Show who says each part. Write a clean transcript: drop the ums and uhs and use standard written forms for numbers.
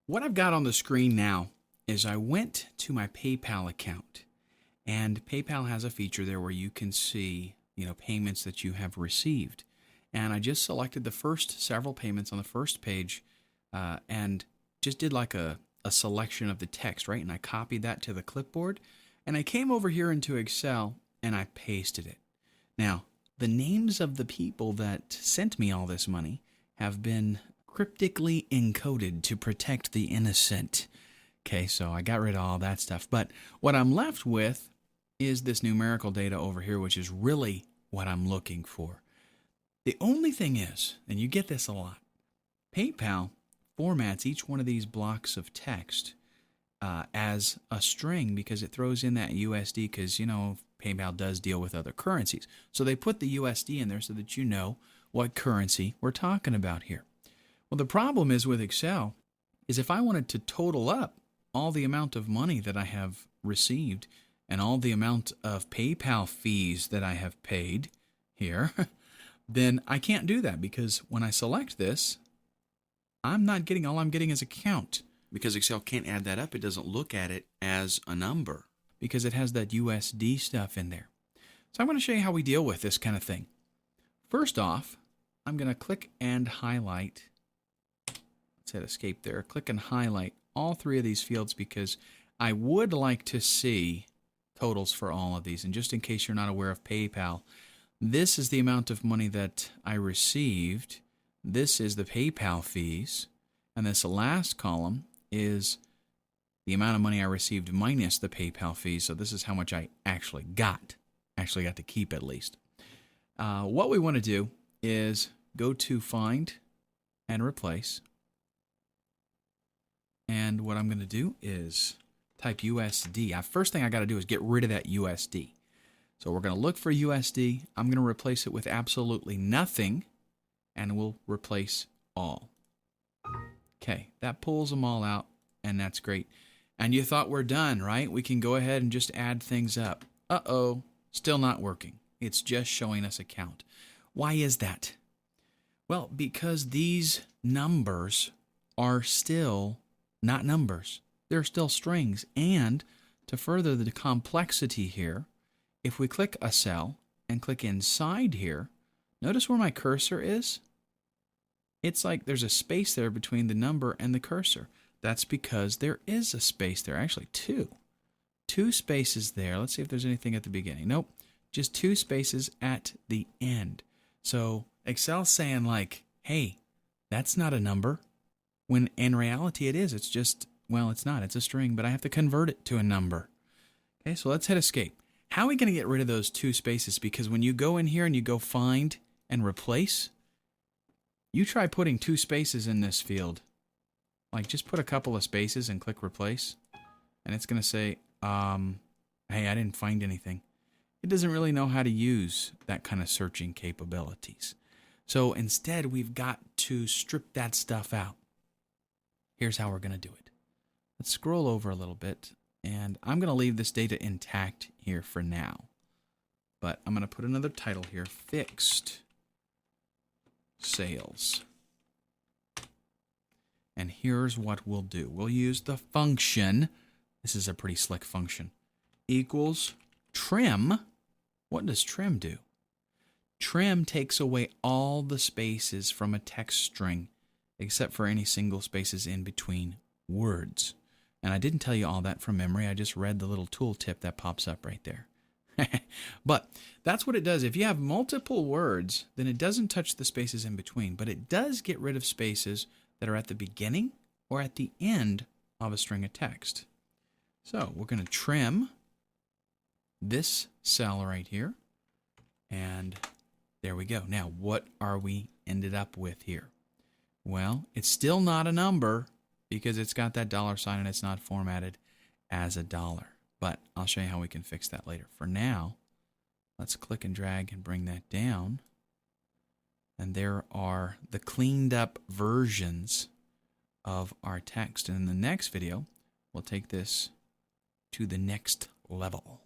Speaker 1: What I've got on the screen now is I went to my PayPal account, and PayPal has a feature there where you can see, payments that you have received. And I just selected the first several payments on the first page, and just did like a selection of the text, right? And I copied that to the clipboard, and I came over here into Excel and I pasted it. Now, the names of the people that sent me all this money have been cryptically encoded to protect the innocent. Okay, so I got rid of all that stuff. But what I'm left with is this numerical data over here, which is really what I'm looking for. The only thing is, and you get this a lot, PayPal formats each one of these blocks of text as a string because it throws in that USD because, PayPal does deal with other currencies. So they put the USD in there so that you know what currency we're talking about here. Well, the problem is with Excel is if I wanted to total up all the amount of money that I have received and all the amount of PayPal fees that I have paid here, then I can't do that because when I select this, I'm not getting, all I'm getting is a count. Because Excel can't add that up, it doesn't look at it as a number because it has that USD stuff in there. So I'm going to show you how we deal with this kind of thing. First off, I'm going to click and highlight. Let's hit escape there. Click and highlight all three of these fields because I would like to see totals for all of these. And just in case you're not aware of PayPal, this is the amount of money that I received. This is the PayPal fees. And this last column is the amount of money I received minus the PayPal fees. So this is how much I actually got to keep at least. What we want to do is go to Find and Replace. And what I'm going to do is type USD. First thing I got to do is get rid of that USD. So we're going to look for USD. I'm going to replace it with absolutely nothing, and we'll replace all. Okay, that pulls them all out, and that's great. And you thought we're done, right? We can go ahead and just add things up. Uh-oh, still not working. It's just showing us a count. Why is that? Well, because these numbers are still not numbers. They're still strings. And to further the complexity here, if we click a cell and click inside here, notice where my cursor is? It's like there's a space there between the number and the cursor. That's because there is a space there. Actually, two. Two spaces there. Let's see if there's anything at the beginning. Nope. Just two spaces at the end. So Excel's saying like, hey, that's not a number. When in reality it is. It's just, well, it's not. It's a string, but I have to convert it to a number. Okay, so let's hit escape. How are we going to get rid of those two spaces? Because when you go in here and you go find and replace, you try putting two spaces in this field. Like just put a couple of spaces and click replace. And it's going to say, hey, I didn't find anything. It doesn't really know how to use that kind of searching capabilities. So instead, we've got to strip that stuff out. Here's how we're going to do it. Let's scroll over a little bit. And I'm going to leave this data intact here for now. But I'm going to put another title here, Fixed Sales. And here's what we'll do. We'll use the function. This is a pretty slick function. Equals trim. What does trim do? Trim takes away all the spaces from a text string, except for any single spaces in between words. And I didn't tell you all that from memory. I just read the little tooltip that pops up right there. But that's what it does. If you have multiple words, then it doesn't touch the spaces in between, but it does get rid of spaces that are at the beginning or at the end of a string of text. So we're going to trim this cell right here. And there we go. Now, what are we ended up with here? Well, it's still not a number because it's got that $ sign and it's not formatted as a dollar. But I'll show you how we can fix that later. For now, let's click and drag and bring that down. And there are the cleaned up versions of our text. And in the next video, we'll take this to the next level.